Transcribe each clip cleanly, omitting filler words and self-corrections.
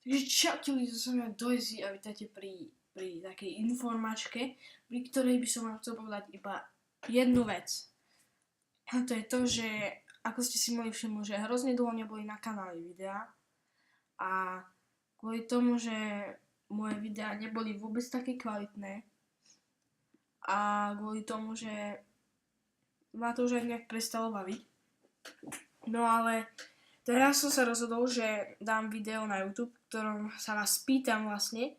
Takže čaute ľudia, to som ja Dojzy a vítajte pri takej informačke, pri ktorej by som vám chcel povedať iba jednu vec. A to je to, že ako ste si mohli všimnúť, že hrozne dlho neboli na kanáli videá a kvôli tomu, že moje videá neboli vôbec také kvalitné a kvôli tomu, že ma to už aj nejak prestalo baviť. No ale teraz som sa rozhodol, že dám video na YouTube, v ktorom sa vás pýtam vlastne,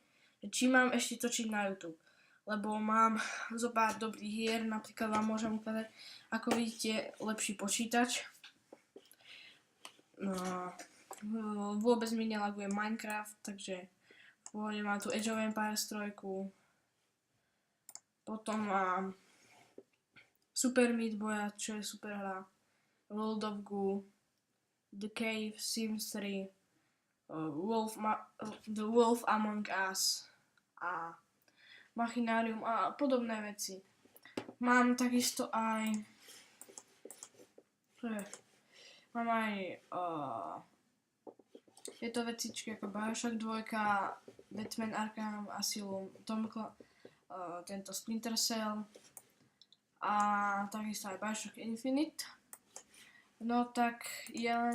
či mám ešte točiť na YouTube. Lebo mám zo pár dobrých hier, napríklad vám môžem ukázať, ako vidíte, lepší počítač. No, vôbec mi nelaguje Minecraft, takže pôvodne mám tu Age of Empires 3. Potom mám Super Meat Boy, čo je super hra, World of Goo, The Cave, Sims 3, The Wolf Among Us a Machinarium a podobné veci. Mám takisto aj tieto vecičky ako Bioshock 2, Batman Arkham Asylum, tento Splinter Cell a takisto aj Bioshock Infinite. No tak ja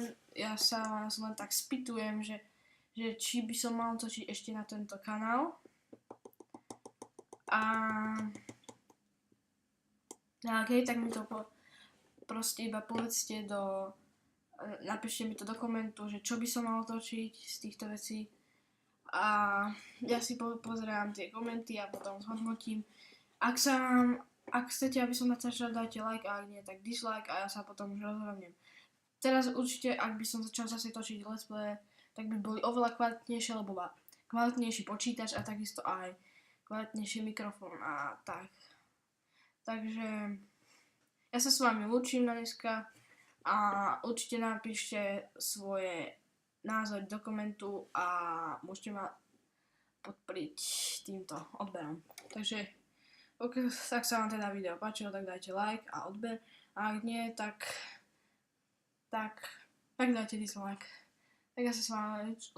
sa vás len tak spýtujem, že či by som mal točiť ešte na tento kanál. A okej, tak mi to proste iba povedzte napíšte mi to do komentu, že čo by som mal točiť z týchto vecí. A ja si pozerám tie komenty a potom zhodnotím. Ak chcete, aby som začal, dajte like, a ak nie, tak dislike a ja sa potom už rozhodnem. Teraz určite, ak by som začal zase točiť let's play, tak by boli oveľa kvalitnejšie, lebo má kvalitnejší počítač a takisto aj kvalitnejší mikrofón a tak. Takže ja sa s vami lúčim na dneska a určite napíšte svoje názory do komentu a môžete ma podporiť týmto odberom. Takže tak sa vám teda video páčilo, tak dajte like a odber. A ak nie, tak dajte dislike. Tak ja sa s vami lúčim.